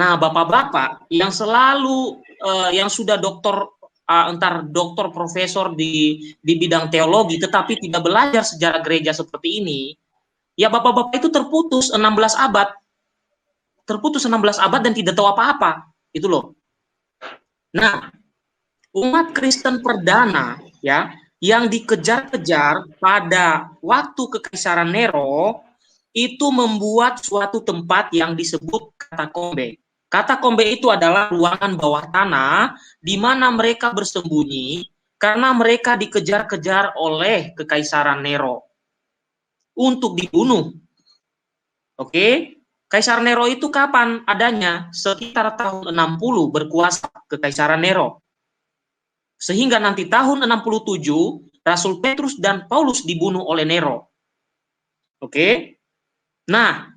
Nah, bapak-bapak yang selalu yang sudah entar doktor profesor di bidang teologi tetapi tidak belajar sejarah gereja seperti ini, ya bapak-bapak itu terputus 16 abad. Terputus 16 abad dan tidak tahu apa-apa. Itu loh. Nah, umat Kristen perdana ya yang dikejar-kejar pada waktu Kekaisaran Nero itu membuat suatu tempat yang disebut katakombe. Katakombe itu adalah ruangan bawah tanah di mana mereka bersembunyi karena mereka dikejar-kejar oleh Kekaisaran Nero untuk dibunuh. Oke, Kaisar Nero itu kapan adanya? Sekitar tahun 60 berkuasa Kekaisaran Nero. Sehingga nanti tahun 67 Rasul Petrus dan Paulus dibunuh oleh Nero. Oke. Nah,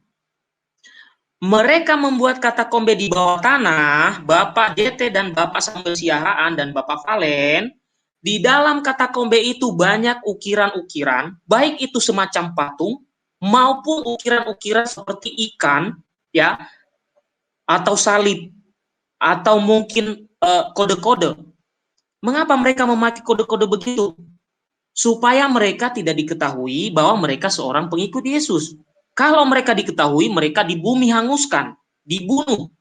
mereka membuat katakombe di bawah tanah, Bapak JT dan Bapak Samuel Siahaan dan Bapak Valen. Di dalam katakombe itu banyak ukiran-ukiran, baik itu semacam patung maupun ukiran-ukiran seperti ikan, ya, atau salib, atau mungkin kode-kode. Mengapa mereka memakai kode-kode begitu? Supaya mereka tidak diketahui bahwa mereka seorang pengikut Yesus. Kalau mereka diketahui, mereka di bumi hanguskan, dibunuh.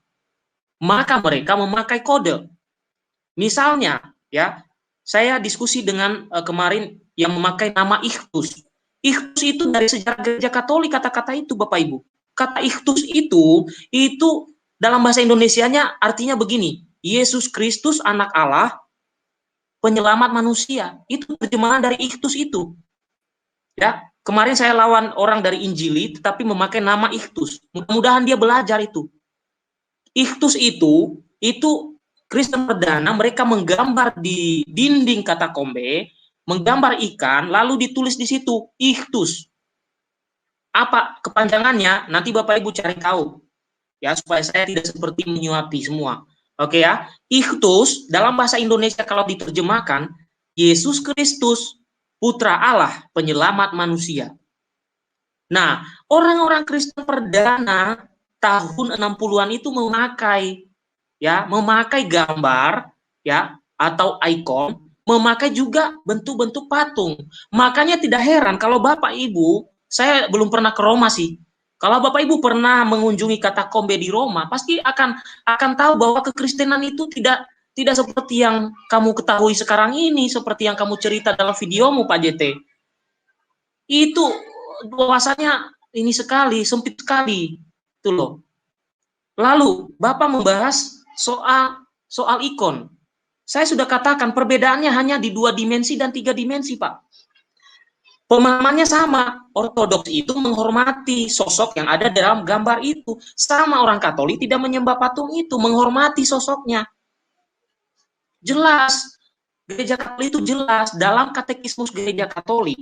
Maka mereka memakai kode. Misalnya, ya, saya diskusi dengan kemarin yang memakai nama Ikhtus. Ikhtus itu dari sejarah gereja Katolik kata-kata itu, Bapak Ibu. Kata Ikhtus itu dalam bahasa Indonesianya artinya begini, Yesus Kristus anak Allah, penyelamat manusia. Itu terjemahan dari Ikhtus itu. Ya, kemarin saya lawan orang dari Injili tetapi memakai nama Ikhtus. Mudah-mudahan dia belajar itu. Ikhtus itu Kristen perdana, mereka menggambar di dinding katakombe, menggambar ikan, lalu ditulis di situ Ikhtus. Apa kepanjangannya? Nanti Bapak Ibu cari tahu. Ya, supaya saya tidak seperti menyuapi semua. Oke ya. Ikhtus dalam bahasa Indonesia kalau diterjemahkan Yesus Kristus, Putra Allah, penyelamat manusia. Nah, orang-orang Kristen perdana tahun 60-an itu memakai gambar ya atau ikon, memakai juga bentuk-bentuk patung. Makanya tidak heran kalau Bapak Ibu, saya belum pernah ke Roma sih. Kalau Bapak Ibu pernah mengunjungi katakombe di Roma, pasti akan tahu bahwa kekristenan itu tidak seperti yang kamu ketahui sekarang ini, seperti yang kamu cerita dalam videomu, Pak JT. Itu bahwasanya ini sekali, sempit sekali. Itu loh. Lalu Bapak membahas soal ikon. Saya sudah katakan perbedaannya hanya di 2 dimensi dan 3 dimensi, Pak. Pemahamannya sama. Ortodoks itu menghormati sosok yang ada dalam gambar itu. Sama orang Katolik tidak menyembah patung itu, menghormati sosoknya. Jelas. Gereja Katolik itu jelas. Dalam katekismus Gereja Katolik,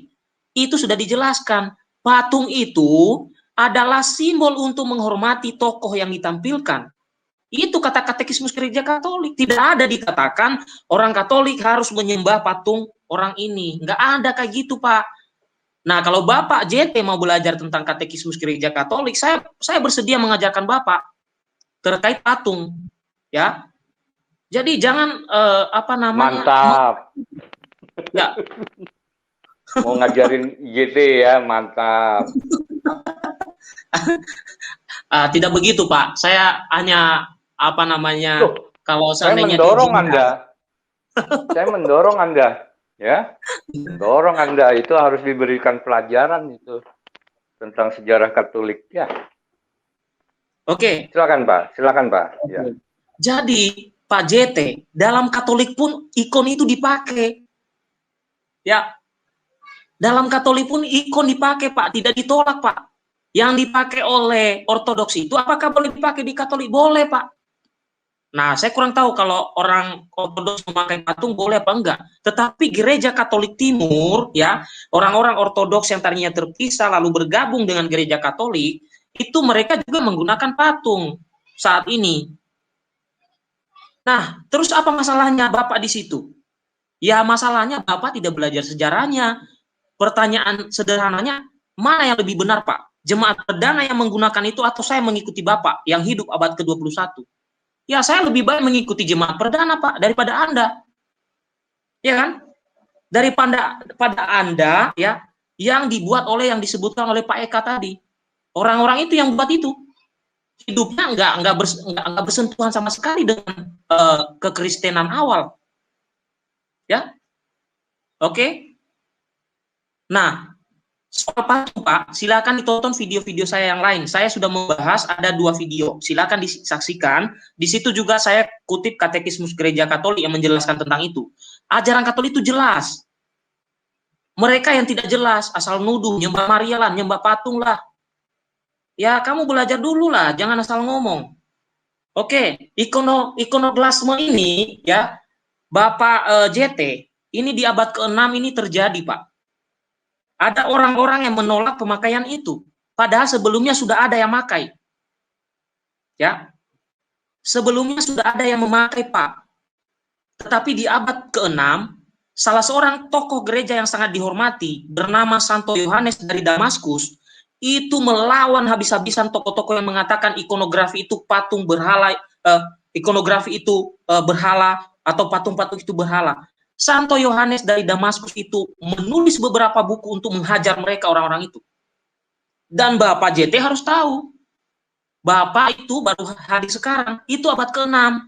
itu sudah dijelaskan. Patung itu adalah simbol untuk menghormati tokoh yang ditampilkan. Itu kata katekismus Gereja Katolik. Tidak ada dikatakan orang Katolik harus menyembah patung orang ini. Nggak ada kayak gitu, Pak. Nah, kalau Bapak JT mau belajar tentang katekismus Gereja Katolik, saya bersedia mengajarkan Bapak terkait patung. Ya. Jadi jangan Mantap. Ya. Mau ngajarin JT ya, mantap. Tidak begitu, Pak. Saya hanya kalau saya mendorong Anda. Saya mendorong Anda, ya. Mendorong Anda itu harus diberikan pelajaran itu tentang sejarah Katolik, ya. Oke. Silakan, Pak. Silakan, Pak. Ya. Jadi, Pak JT, dalam Katolik pun ikon itu dipakai. Ya. Dalam Katolik pun ikon dipakai, Pak, tidak ditolak, Pak. Yang dipakai oleh Ortodoks itu apakah boleh dipakai di Katolik? Boleh, Pak. Nah, saya kurang tahu kalau orang Ortodoks memakai patung boleh apa enggak. Tetapi Gereja Katolik Timur, ya, orang-orang Ortodoks yang tadinya terpisah lalu bergabung dengan Gereja Katolik, itu mereka juga menggunakan patung saat ini. Nah, terus apa masalahnya Bapak di situ? Ya, masalahnya Bapak tidak belajar sejarahnya. Pertanyaan sederhananya, mana yang lebih benar, Pak? jemaat perdana yang menggunakan itu atau saya mengikuti Bapak yang hidup abad ke-21? Ya, saya lebih baik mengikuti jemaat perdana, Pak, daripada Anda. Ya kan? Daripada Anda ya yang dibuat oleh yang disebutkan oleh Pak Eka tadi. Orang-orang itu yang buat itu. Hidupnya nggak bersentuhan sama sekali dengan kekristenan awal. Ya. Oke. Nah, soal patung, Pak, silakan ditonton video-video saya yang lain. Saya sudah membahas ada 2 video. Silakan disaksikan. Di situ juga saya kutip Katekismus Gereja Katolik yang menjelaskan tentang itu. Ajaran Katolik itu jelas. Mereka yang tidak jelas, asal nuduh, nyembah Maria lah, nyembah patung lah. Ya, kamu belajar dulu lah, jangan asal ngomong. Oke, ikonoklasme ini, ya, Bapak JT, ini di abad ke-6 ini terjadi, Pak. Ada orang-orang yang menolak pemakaian itu, padahal sebelumnya sudah ada yang memakai. Ya, sebelumnya sudah ada yang memakai, Pak. Tetapi di abad ke-6, salah seorang tokoh gereja yang sangat dihormati, bernama Santo Yohanes dari Damaskus, itu melawan habis-habisan tokoh-tokoh yang mengatakan ikonografi itu patung berhala, ikonografi itu berhala, atau patung-patung itu berhala. Santo Yohanes dari Damaskus itu menulis beberapa buku untuk menghajar mereka orang-orang itu. Dan Bapak JT harus tahu, Bapak itu baru hari sekarang, itu abad ke-6.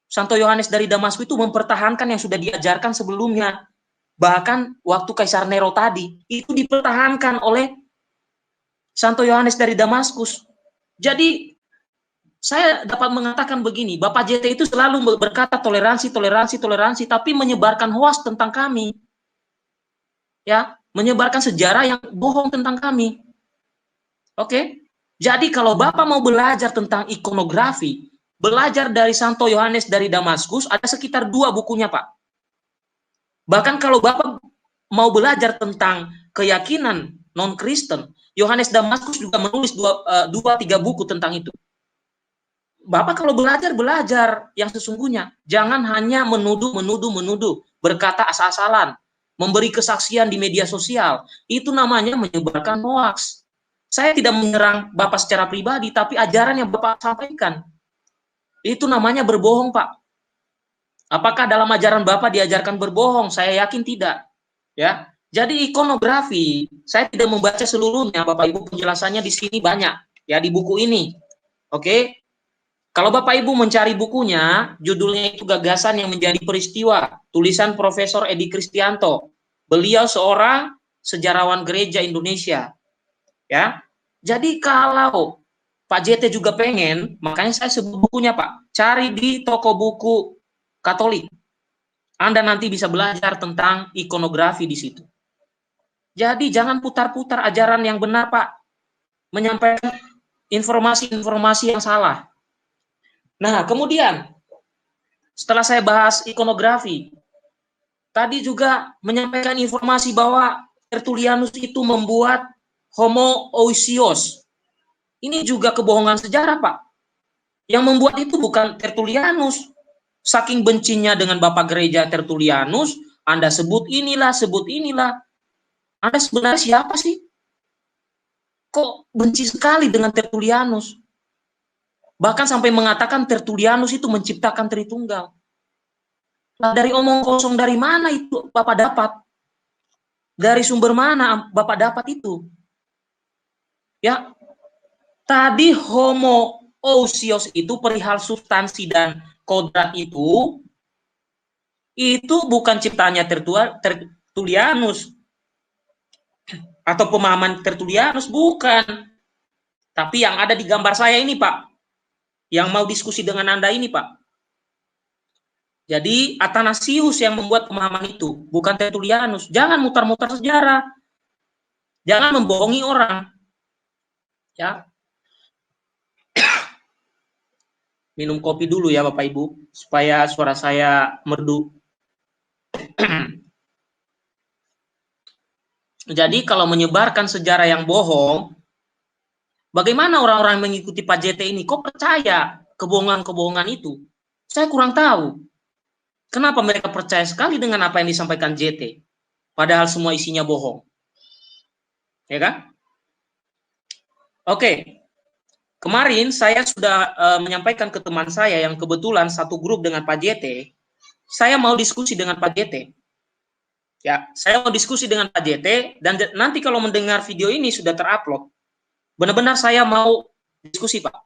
Santo Yohanes dari Damaskus itu mempertahankan yang sudah diajarkan sebelumnya. Bahkan waktu Kaisar Nero tadi, itu dipertahankan oleh Santo Yohanes dari Damaskus. Jadi, saya dapat mengatakan begini, Bapak JT itu selalu berkata toleransi, toleransi, toleransi, tapi menyebarkan hoax tentang kami. Ya, menyebarkan sejarah yang bohong tentang kami. Oke? Jadi kalau Bapak mau belajar tentang ikonografi, belajar dari Santo Yohanes dari Damaskus, ada sekitar 2 bukunya, Pak. Bahkan kalau Bapak mau belajar tentang keyakinan non-Kristen, Yohanes Damaskus juga menulis 2-3 buku tentang itu. Bapak kalau belajar yang sesungguhnya. Jangan hanya menuduh, berkata asal-asalan, memberi kesaksian di media sosial. Itu namanya menyebarkan hoax. Saya tidak menyerang Bapak secara pribadi, tapi ajaran yang Bapak sampaikan. Itu namanya berbohong, Pak. Apakah dalam ajaran Bapak diajarkan berbohong? Saya yakin tidak. Ya. Jadi ikonografi, saya tidak membaca seluruhnya, Bapak Ibu, penjelasannya di sini banyak, ya, di buku ini. Oke? Kalau Bapak Ibu mencari bukunya, judulnya itu Gagasan yang Menjadi Peristiwa, tulisan Profesor Edi Kristianto. Beliau seorang sejarawan gereja Indonesia. Ya. Jadi kalau Pak JT juga pengen, makanya saya sebut bukunya, Pak. Cari di toko buku Katolik. Anda nanti bisa belajar tentang ikonografi di situ. Jadi jangan putar-putar ajaran yang benar, Pak. Menyampaikan informasi-informasi yang salah. Nah, kemudian setelah saya bahas ikonografi, tadi juga menyampaikan informasi bahwa Tertullianus itu membuat Homoousios. Ini juga kebohongan sejarah, Pak. Yang membuat itu bukan Tertullianus. Saking bencinya dengan Bapak Gereja Tertullianus, Anda sebut inilah. Anda sebenarnya siapa sih? Kok benci sekali dengan Tertullianus? Bahkan sampai mengatakan Tertullianus itu menciptakan Tritunggal. Nah, dari omong kosong dari mana itu Bapak dapat? Dari sumber mana Bapak dapat itu? Ya, tadi homoousios itu perihal substansi dan kodrat itu bukan ciptaannya Tertullianus atau pemahaman Tertullianus, bukan. Tapi yang ada di gambar saya ini, Pak, yang mau diskusi dengan Anda ini, Pak. Jadi Athanasius yang membuat pemahaman itu, bukan Tertullianus. Jangan mutar-mutar sejarah. Jangan membohongi orang. Ya. Minum kopi dulu ya Bapak Ibu, supaya suara saya merdu. Jadi kalau menyebarkan sejarah yang bohong, bagaimana orang-orang mengikuti Pak JT ini? Kok percaya kebohongan-kebohongan itu? Saya kurang tahu. Kenapa mereka percaya sekali dengan apa yang disampaikan JT? Padahal semua isinya bohong. Ya kan? Oke, kemarin saya sudah menyampaikan ke teman saya yang kebetulan satu grup dengan Pak JT, saya mau diskusi dengan Pak JT. Ya, saya mau diskusi dengan Pak JT, dan nanti kalau mendengar video ini sudah terupload, benar-benar saya mau diskusi, Pak.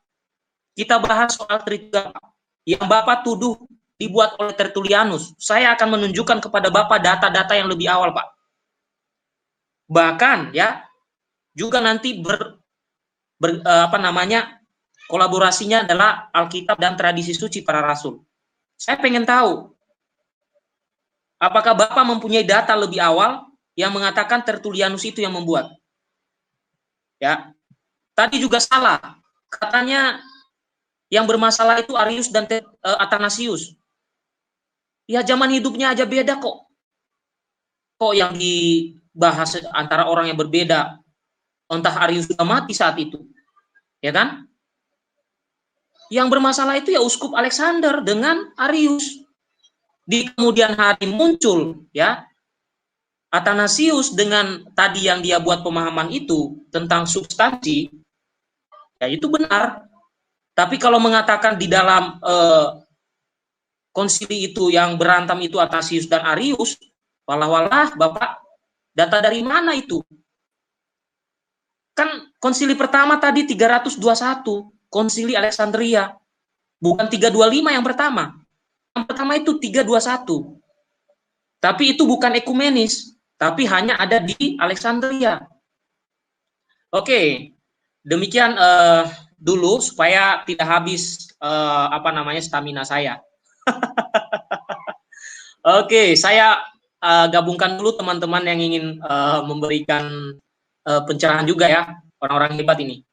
Kita bahas soal Triglav, Pak. Yang Bapak tuduh dibuat oleh Tertullianus. Saya akan menunjukkan kepada Bapak data-data yang lebih awal, Pak. Bahkan ya, juga nanti kolaborasinya adalah Alkitab dan tradisi suci para rasul. Saya pengen tahu, apakah Bapak mempunyai data lebih awal yang mengatakan Tertullianus itu yang membuat? Ya, tadi juga salah. Katanya yang bermasalah itu Arius dan Athanasius. Ya, zaman hidupnya aja beda kok. Kok yang dibahas antara orang yang berbeda? Entah Arius sudah mati saat itu, ya kan? Yang bermasalah itu ya Uskup Alexander dengan Arius. Di kemudian hari muncul ya Athanasius dengan tadi yang dia buat pemahaman itu tentang substansi, ya itu benar. Tapi kalau mengatakan di dalam konsili itu yang berantem itu Athanasius dan Arius, walah Bapak, data dari mana itu? Kan konsili pertama tadi 321, konsili Alexandria, bukan 325 yang pertama. Yang pertama itu 321. Tapi itu bukan ekumenis, tapi hanya ada di Alexandria. Oke, demikian dulu supaya tidak habis stamina saya. Oke, saya gabungkan dulu teman-teman yang ingin memberikan pencerahan juga ya, orang-orang hebat ini.